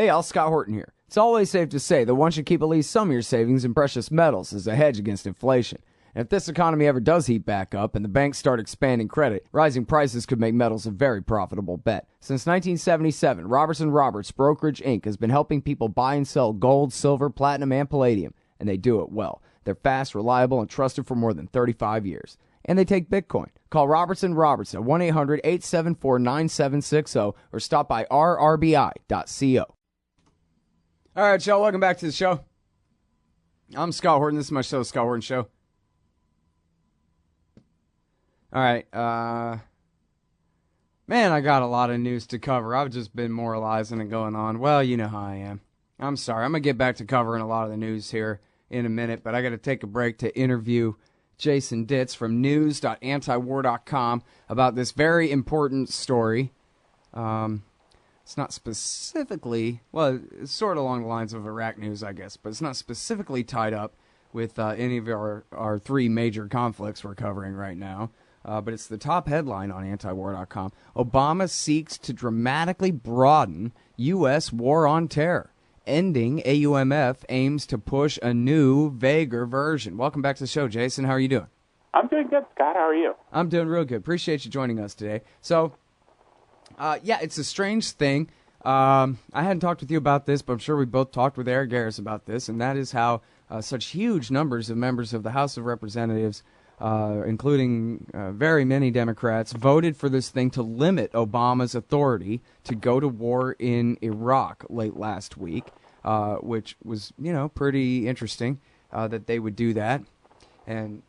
Hey, all, Scott Horton here. It's always safe to say that one should keep at least some of your savings in precious metals as a hedge against inflation. And if this economy ever does heat back up and the banks start expanding credit, rising prices could make metals a very profitable bet. Since 1977, Robertson Roberts Brokerage Inc. has been helping people buy and sell gold, silver, platinum, and palladium, and they do it well. They're fast, reliable, and trusted for more than 35 years. And they take Bitcoin. Call Robertson Roberts at 1-800-874-9760 or stop by rrbi.co. All right, y'all, welcome back to the show. I'm Scott Horton. This is my show, The Scott Horton Show. All right, man, I got a lot of news to cover. I've just been moralizing and going on. Well, you know how I am. I'm sorry. I'm going to get back to covering a lot of the news here in a minute, but I got to take a break to interview Jason Ditz from news.antiwar.com about this very important story. It's not specifically, well, it's sort of along the lines of Iraq news, I guess, but it's not specifically tied up with any of our three major conflicts we're covering right now. But it's the top headline on antiwar.com. Obama seeks to dramatically broaden U.S. war on terror. Ending AUMF aims to push a new, vaguer version. Welcome back to the show, Jason. How are you doing? I'm doing good, Scott. How are you? I'm doing real good. Appreciate you joining us today. So, yeah, it's a strange thing. I hadn't talked with you about this, but I'm sure we both talked with Eric Garris about this, and that is how such huge numbers of members of the House of Representatives, including very many Democrats, voted for this thing to limit Obama's authority to go to war in Iraq late last week, which was, pretty interesting that they would do that, and,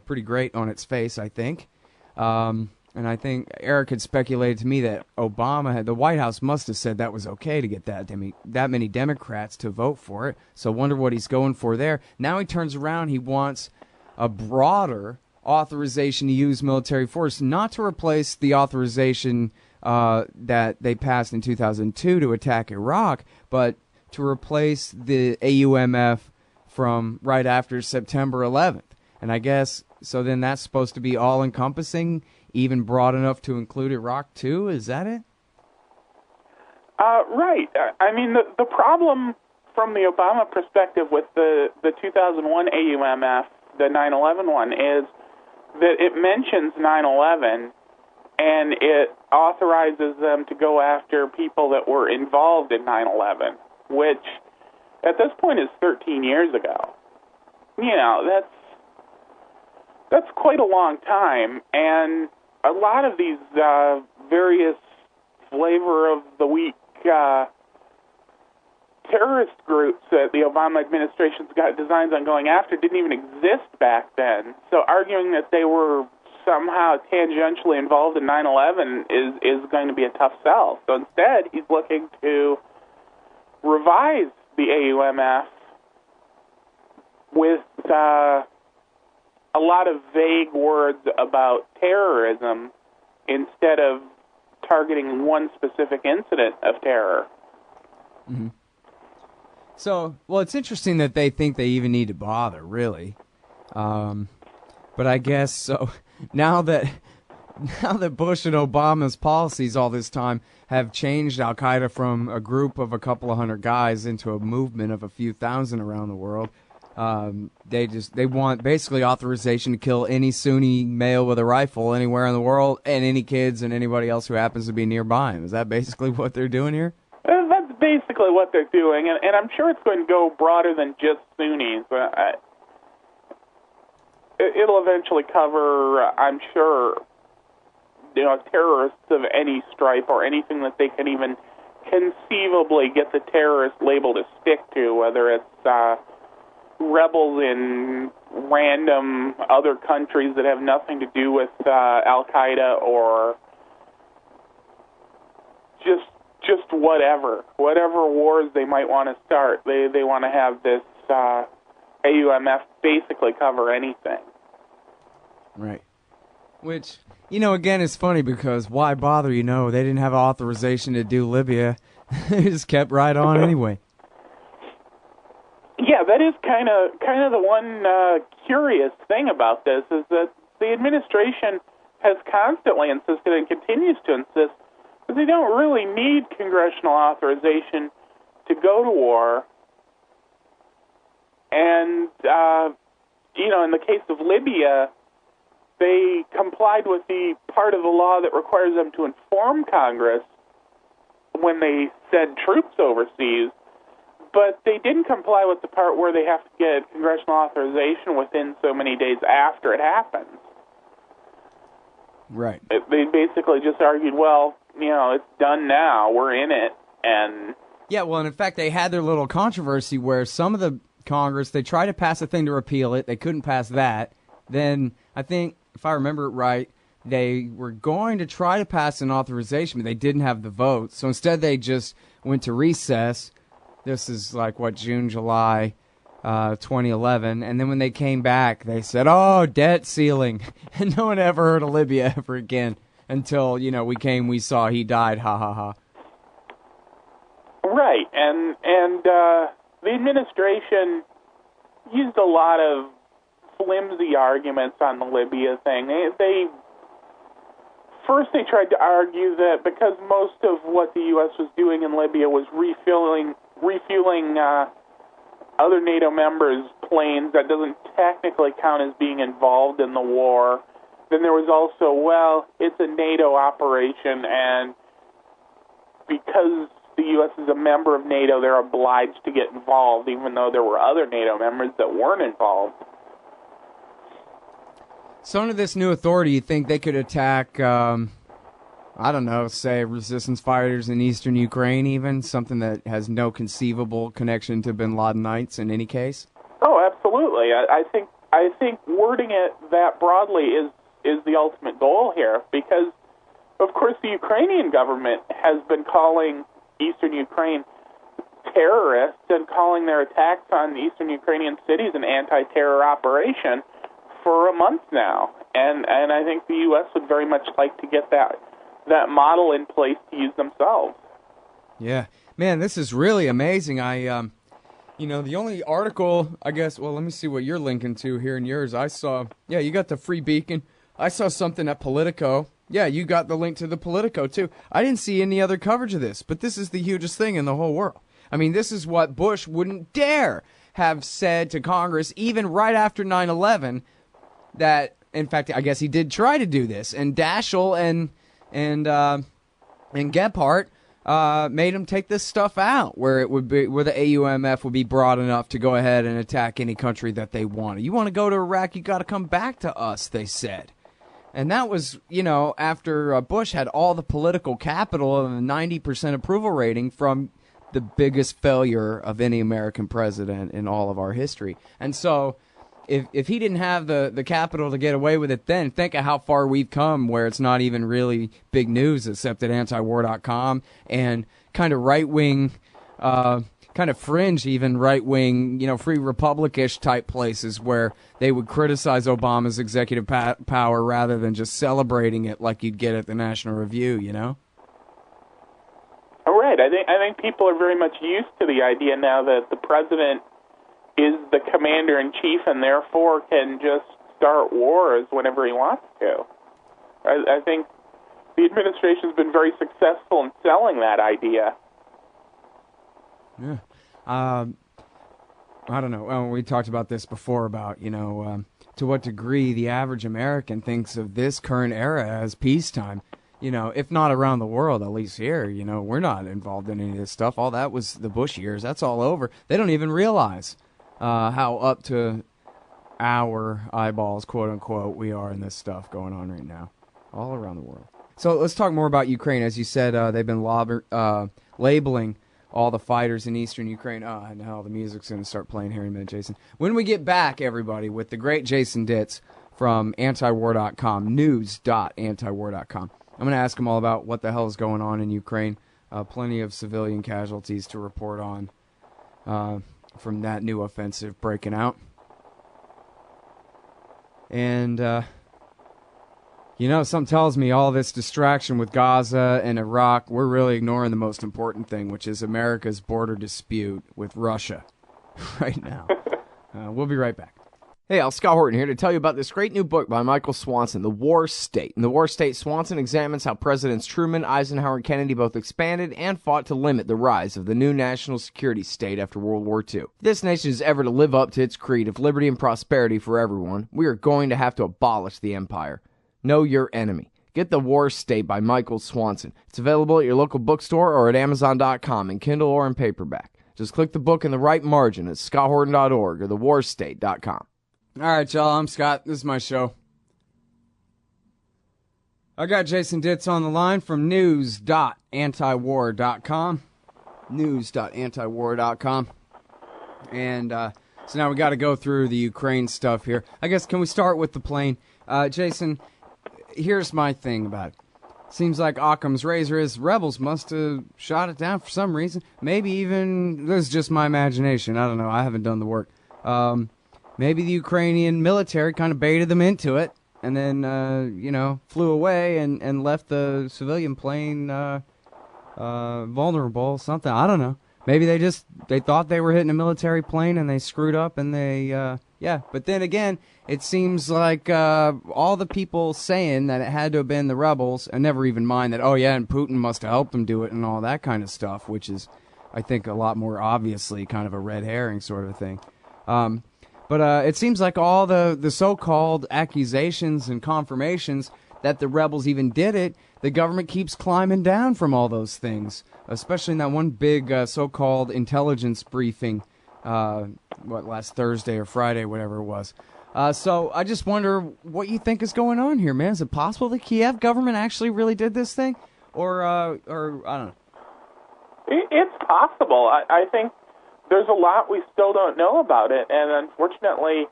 pretty great on its face, I think. And I think Eric had speculated to me that the White House must have said that was okay to get that many Democrats to vote for it. So wonder what he's going for there. Now he turns around, he wants a broader authorization to use military force, not to replace the authorization that they passed in 2002 to attack Iraq, but to replace the AUMF from right after September 11th. And I guess, so then that's supposed to be all-encompassing, even broad enough to include Iraq too? Is that it? Right. I mean, the problem from the Obama perspective with the 2001 AUMF, the 9/11 one, is that it mentions 9/11 and it authorizes them to go after people that were involved in 9/11, which at this point is 13 years ago. That's quite a long time, and a lot of these various flavor-of-the-week terrorist groups that the Obama administration's got designs on going after didn't even exist back then. So arguing that they were somehow tangentially involved in 9/11 is going to be a tough sell. So instead, he's looking to revise the AUMF with a lot of vague words about terrorism instead of targeting one specific incident of terror. Mm-hmm. So, well, it's interesting that they think they even need to bother, really. But I guess so. Now that Bush and Obama's policies all this time have changed Al Qaeda from a group of a couple of hundred guys into a movement of a few thousand around the world. They want basically authorization to kill any Sunni male with a rifle anywhere in the world, and any kids and anybody else who happens to be nearby him. Is that basically what they're doing here? That's basically what they're doing, and I'm sure it's going to go broader than just Sunnis. It'll eventually cover, I'm sure, terrorists of any stripe or anything that they can even conceivably get the terrorist label to stick to, whether it's rebels in random other countries that have nothing to do with Al-Qaeda, or just whatever wars they might want to start. They want to have this AUMF basically cover anything. Right. Which, again, is funny because why bother? They didn't have authorization to do Libya. They just kept right on anyway. Yeah, that is kind of the one curious thing about this, is that the administration has constantly insisted and continues to insist that they don't really need congressional authorization to go to war. And, in the case of Libya, they complied with the part of the law that requires them to inform Congress when they send troops overseas, but they didn't comply with the part where they have to get congressional authorization within so many days after it happens. Right. They basically just argued, well, it's done now, we're in it, and... Yeah, well, and in fact, they had their little controversy where some of the Congress, they tried to pass a thing to repeal it, they couldn't pass that. Then, I think, if I remember it right, they were going to try to pass an authorization, but they didn't have the votes. So instead, they just went to recess. This is like, June, July 2011. And then when they came back, they said, oh, debt ceiling. And no one ever heard of Libya ever again until, we saw he died, ha, ha, ha. Right. And the administration used a lot of flimsy arguments on the Libya thing. First, they tried to argue that because most of what the U.S. was doing in Libya was refueling other NATO members' planes, that doesn't technically count as being involved in the war. Then there was also, it's a NATO operation, and because the U.S. is a member of NATO, they're obliged to get involved, even though there were other NATO members that weren't involved. So under this new authority, you think they could attack, say resistance fighters in eastern Ukraine even? Something that has no conceivable connection to bin Ladenites in any case? Oh, absolutely. I think wording it that broadly is the ultimate goal here, because, of course, the Ukrainian government has been calling eastern Ukraine terrorists and calling their attacks on eastern Ukrainian cities an anti-terror operation for a month now, and I think the U.S. would very much like to get that model in place to use themselves. Yeah, man, this is really amazing. The only article, I guess, let me see what you're linking to here in yours. I saw, you got the Free Beacon. I saw something at Politico. Yeah, you got the link to the Politico, too. I didn't see any other coverage of this, but this is the hugest thing in the whole world. I mean, this is what Bush wouldn't dare have said to Congress, even right after 9/11, that, in fact, I guess he did try to do this, and Daschle and Gephardt made him take this stuff out, where the AUMF would be broad enough to go ahead and attack any country that they wanted. You want to go to Iraq, you got to come back to us, they said. And that was, after Bush had all the political capital and a 90% approval rating from the biggest failure of any American president in all of our history. And so if he didn't have the capital to get away with it then, think of how far we've come, where it's not even really big news except at antiwar.com and kind of right-wing, kind of fringe even right-wing, free republic-ish type places where they would criticize Obama's executive power rather than just celebrating it like you'd get at the National Review, All right. I think people are very much used to the idea now that the president is the commander-in-chief and therefore can just start wars whenever he wants to. I think the administration's been very successful in selling that idea. Yeah. I don't know. Well, we talked about this before about, to what degree the average American thinks of this current era as peacetime. If not around the world, at least here, we're not involved in any of this stuff. All that was the Bush years. That's all over. They don't even realize how up to our eyeballs, quote unquote, we are in this stuff going on right now, all around the world. So let's talk more about Ukraine. As you said, they've been labeling all the fighters in eastern Ukraine. Oh, and hell, the music's going to start playing here in a minute, Jason. When we get back, everybody, with the great Jason Ditz from antiwar.com, news.antiwar.com. I'm going to ask him all about what the hell is going on in Ukraine. Plenty of civilian casualties to report on from that new offensive breaking out. And, something tells me all this distraction with Gaza and Iraq, we're really ignoring the most important thing, which is America's border dispute with Russia right now. We'll be right back. Hey, Scott Horton here to tell you about this great new book by Michael Swanson, The War State. In The War State, Swanson examines how Presidents Truman, Eisenhower, and Kennedy both expanded and fought to limit the rise of the new national security state after World War II. If this nation is ever to live up to its creed of liberty and prosperity for everyone, we are going to have to abolish the empire. Know your enemy. Get The War State by Michael Swanson. It's available at your local bookstore or at Amazon.com in Kindle or in paperback. Just click the book in the right margin at scotthorton.org or thewarstate.com. All right, y'all, I'm Scott. This is my show. I got Jason Ditz on the line from news.antiwar.com. News.antiwar.com. And so now we got to go through the Ukraine stuff here. I guess, can we start with the plane? Jason, here's my thing about it. Seems like Occam's razor is rebels must have shot it down for some reason. Maybe even, this is just my imagination. I don't know. I haven't done the work. Maybe the Ukrainian military kind of baited them into it and then, flew away and left the civilian plane vulnerable, something. I don't know. Maybe they thought they were hitting a military plane and they screwed up and they, But then again, it seems like all the people saying that it had to have been the rebels, and never even mind that, and Putin must have helped them do it and all that kind of stuff, which is, I think, a lot more obviously kind of a red herring sort of thing. But it seems like all the so-called accusations and confirmations that the rebels even did it, the government keeps climbing down from all those things, especially in that one big so-called intelligence briefing, last Thursday or Friday, whatever it was. So I just wonder what you think is going on here, man. Is it possible the Kiev government actually really did this thing? Or I don't know. It's possible. I think there's a lot we still don't know about it, and unfortunately,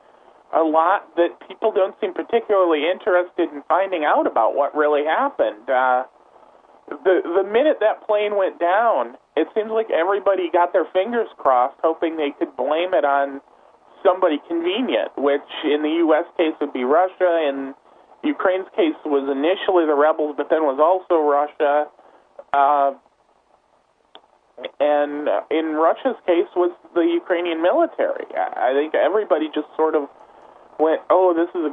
a lot that people don't seem particularly interested in finding out about what really happened. The minute that plane went down, it seems like everybody got their fingers crossed, hoping they could blame it on somebody convenient, which in the U.S. case would be Russia, in Ukraine's case was initially the rebels, but then was also Russia. And in Russia's case was the Ukrainian military. I think everybody just sort of went, this is a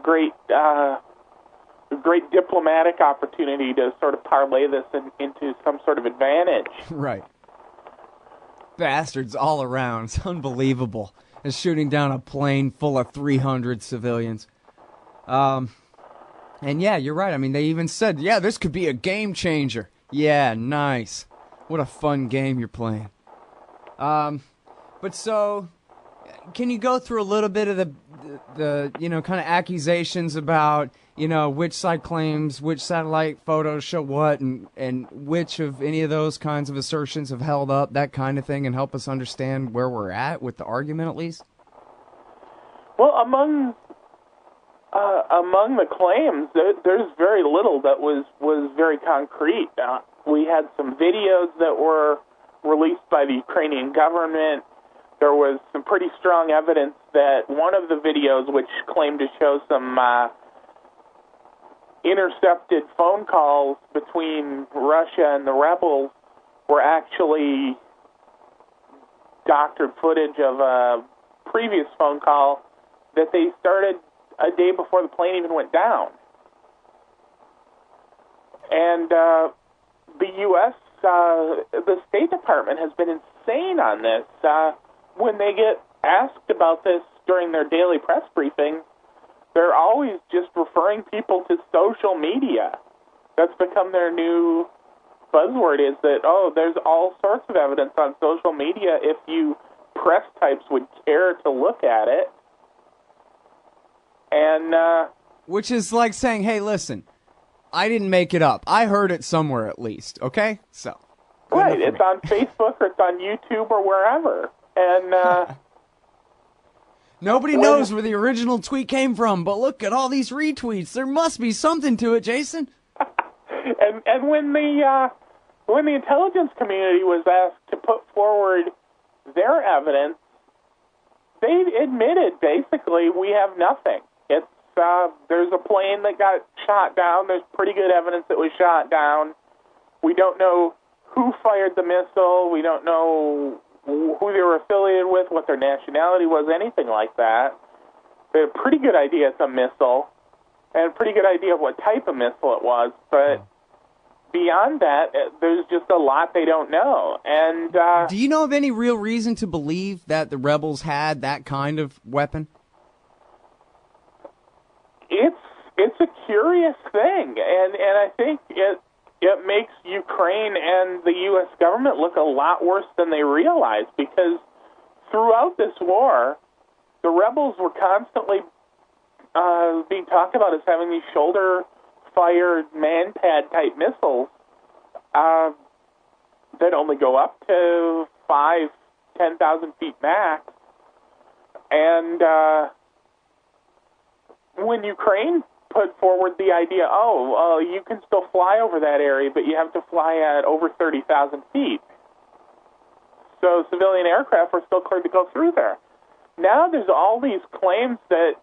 great diplomatic opportunity to sort of parlay this into some sort of advantage. Right. Bastards all around. It's unbelievable. And shooting down a plane full of 300 civilians. And yeah, you're right. I mean, they even said, this could be a game changer. Yeah, nice. What a fun game you're playing. But so, can you go through a little bit of the kind of accusations about, which side claims, which satellite photos show what, and which of any of those kinds of assertions have held up, that kind of thing, and help us understand where we're at with the argument at least? Well, among the claims, there's very little that was very concrete. We had some videos that were released by the Ukrainian government. There was some pretty strong evidence that one of the videos, which claimed to show some intercepted phone calls between Russia and the rebels, were actually doctored footage of a previous phone call that they started a day before the plane even went down. And the U.S., the State Department has been insane on this. When they get asked about this during their daily press briefing, they're always just referring people to social media. That's become their new buzzword, is that, there's all sorts of evidence on social media if you press types would care to look at it. And which is like saying, hey, listen, I didn't make it up. I heard it somewhere at least, okay? So. Right, it's on Facebook or it's on YouTube or wherever. And nobody knows where the original tweet came from, but look at all these retweets. There must be something to it, Jason. and when the intelligence community was asked to put forward their evidence, they admitted basically we have nothing. It's there's a plane that got shot down. There's pretty good evidence it was shot down. We don't know who fired the missile. We don't know who they were affiliated with, what their nationality was, anything like that. We had a pretty good idea it's a missile, and a pretty good idea of what type of missile it was, but beyond that, there's just a lot they don't know. And do you know of any real reason to believe that the rebels had that kind of weapon? It's a curious thing, and I think it makes Ukraine and the U.S. government look a lot worse than they realize, because throughout this war, the rebels were constantly being talked about as having these shoulder-fired man-pad-type missiles that only go up to 10,000 feet max. And when Ukraine put forward the idea, you can still fly over that area, but you have to fly at over 30,000 feet. So civilian aircraft are still cleared to go through there. Now there's all these claims that,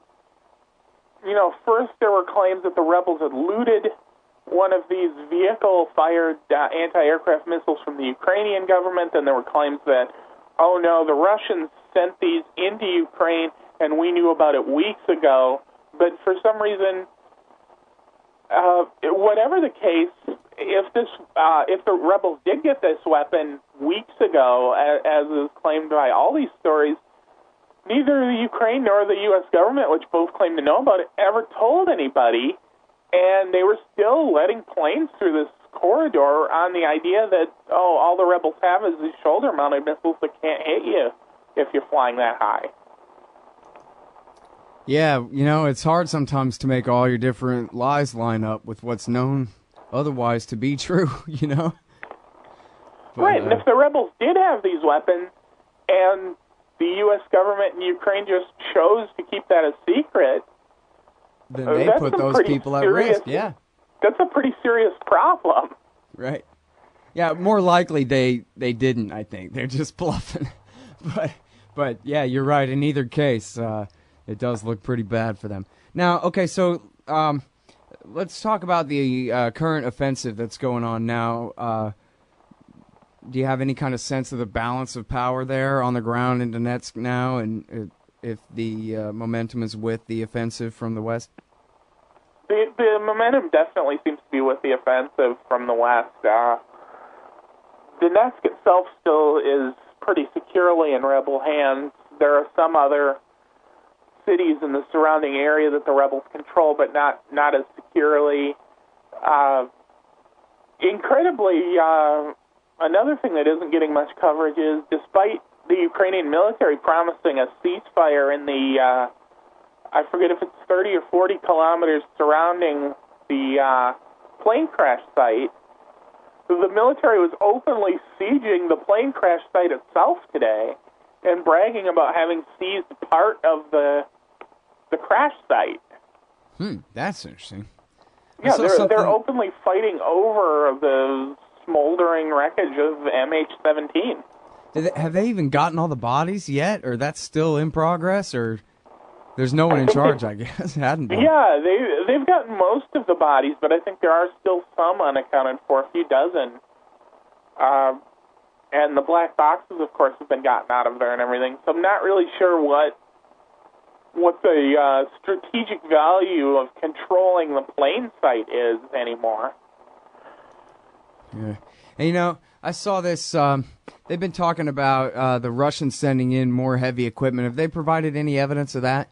first there were claims that the rebels had looted one of these vehicle-fired anti-aircraft missiles from the Ukrainian government. Then there were claims that, oh no, the Russians sent these into Ukraine and we knew about it weeks ago. But for some reason, whatever the case, if the rebels did get this weapon weeks ago, as is claimed by all these stories, neither the Ukraine nor the U.S. government, which both claim to know about it, ever told anybody, and they were still letting planes through this corridor on the idea that, all the rebels have is these shoulder-mounted missiles that can't hit you if you're flying that high. Yeah, it's hard sometimes to make all your different lies line up with what's known otherwise to be true, But, right, and if the rebels did have these weapons, and the U.S. government and Ukraine just chose to keep that a secret, then they put those people at risk, yeah. That's a pretty serious problem. Right. Yeah, more likely they didn't, I think. They're just bluffing. But yeah, you're right. In either case, it does look pretty bad for them. Now, okay, so let's talk about the current offensive that's going on now. Do you have any kind of sense of the balance of power there on the ground in Donetsk now, and if the momentum is with the offensive from the west? The momentum definitely seems to be with the offensive from the west. Donetsk itself still is pretty securely in rebel hands. There are some other cities in the surrounding area that the rebels control, but not as securely. Incredibly, another thing that isn't getting much coverage is, despite the Ukrainian military promising a ceasefire in the, I forget if it's 30 or 40 kilometers surrounding the plane crash site, the military was openly sieging the plane crash site itself today and bragging about having seized part of the crash site. That's interesting. Yeah, they're openly fighting over the smoldering wreckage of MH17. Have they even gotten all the bodies yet, or that's still in progress, or there's no one in charge, I guess? Hadn't been. Yeah, they've gotten most of the bodies, but I think there are still some unaccounted for, a few dozen. And the black boxes, of course, have been gotten out of there and everything. So I'm not really sure what the strategic value of controlling the plane site is anymore. Yeah. And, I saw this, they've been talking about the Russians sending in more heavy equipment. Have they provided any evidence of that?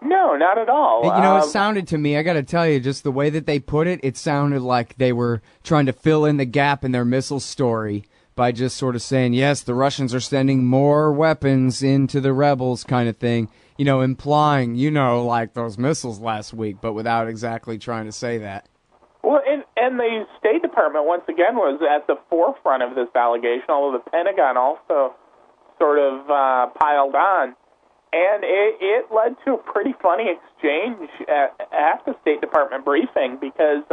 No, not at all. It sounded to me, I got to tell you, just the way that they put it, it sounded like they were trying to fill in the gap in their missile story by just sort of saying, yes, the Russians are sending more weapons into the rebels kind of thing, implying, like those missiles last week, but without exactly trying to say that. Well, and the State Department, once again, was at the forefront of this allegation, although the Pentagon also sort of piled on. And it led to a pretty funny exchange at the State Department briefing, because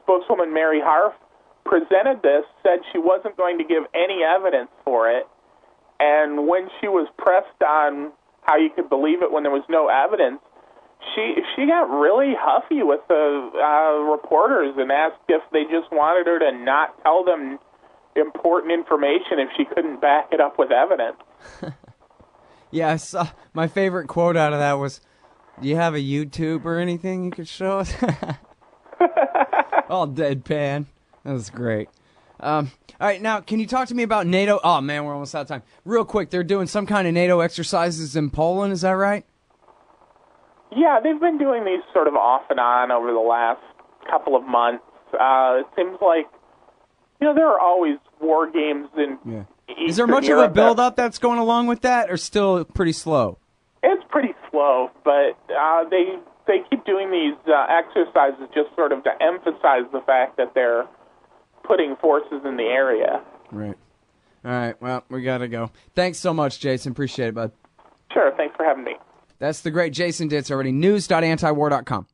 spokeswoman Mary Harf presented this, said she wasn't going to give any evidence for it, and when she was pressed on how you could believe it when there was no evidence, she got really huffy with the reporters and asked if they just wanted her to not tell them important information if she couldn't back it up with evidence. Yeah, I saw my favorite quote out of that was, "Do you have a YouTube or anything you could show us?" All deadpan. That was great. All right, now, can you talk to me about NATO? Oh, man, we're almost out of time. Real quick, they're doing some kind of NATO exercises in Poland, is that right? Yeah, they've been doing these sort of off and on over the last couple of months. It seems like, there are always war games in Is there much of a build-up that's going along with that, or still pretty slow? It's pretty slow, but they keep doing these exercises just sort of to emphasize the fact that they're putting forces in the area. Right. All right, well, we got to go. Thanks so much, Jason. Appreciate it, bud. Sure, thanks for having me. That's the great Jason Ditz, already news.antiwar.com.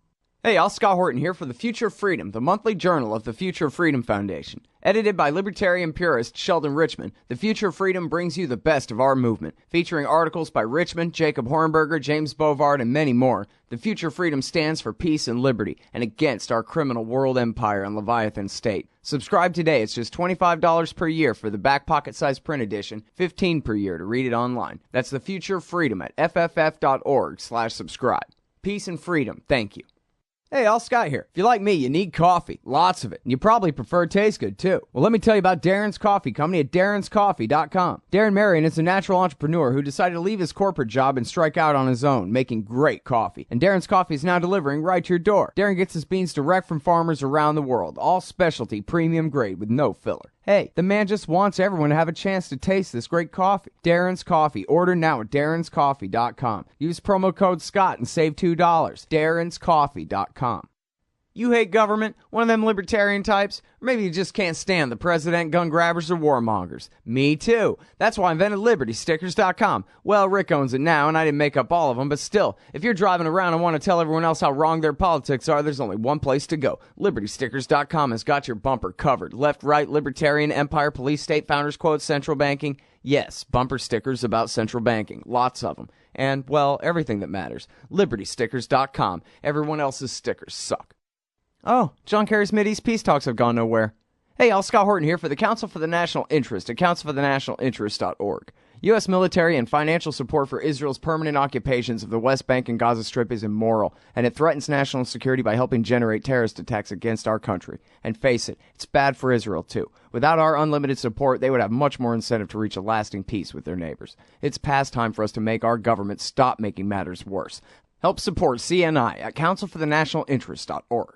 Hey, I'll Scott Horton here for The Future of Freedom, the monthly journal of the Future of Freedom Foundation. Edited by libertarian purist Sheldon Richman, The Future of Freedom brings you the best of our movement, featuring articles by Richman, Jacob Hornberger, James Bovard, and many more. The Future of Freedom stands for peace and liberty, and against our criminal world empire and Leviathan state. Subscribe today. It's just $25 per year for the back pocket size print edition, $15 per year to read it online. That's The Future of Freedom at fff.org/subscribe. Peace and freedom. Thank you. Hey, Al Scott here. If you're like me, you need coffee. Lots of it. And you probably prefer it tastes good, too. Well, let me tell you about Darren's Coffee Company at darrenscoffee.com. Darren Marion is a natural entrepreneur who decided to leave his corporate job and strike out on his own, making great coffee. And Darren's Coffee is now delivering right to your door. Darren gets his beans direct from farmers around the world. All specialty, premium grade with no filler. Hey, the man just wants everyone to have a chance to taste this great coffee. Darren's Coffee. Order now at darrenscoffee.com. Use promo code SCOTT and save $2. darrenscoffee.com. You hate government? One of them libertarian types? Or maybe you just can't stand the president, gun grabbers, or warmongers. Me too. That's why I invented LibertyStickers.com. Well, Rick owns it now, and I didn't make up all of them, but still, if you're driving around and want to tell everyone else how wrong their politics are, there's only one place to go. LibertyStickers.com has got your bumper covered. Left, right, libertarian, empire, police, state, founders, quotes, central banking. Yes, bumper stickers about central banking. Lots of them. And, well, everything that matters. LibertyStickers.com. Everyone else's stickers suck. Oh, John Kerry's Mideast peace talks have gone nowhere. Hey, Al Scott Horton here for the Council for the National Interest at councilforthenationalinterest.org. U.S. military and financial support for Israel's permanent occupations of the West Bank and Gaza Strip is immoral, and it threatens national security by helping generate terrorist attacks against our country. And face it, it's bad for Israel, too. Without our unlimited support, they would have much more incentive to reach a lasting peace with their neighbors. It's past time for us to make our government stop making matters worse. Help support CNI at councilforthenationalinterest.org.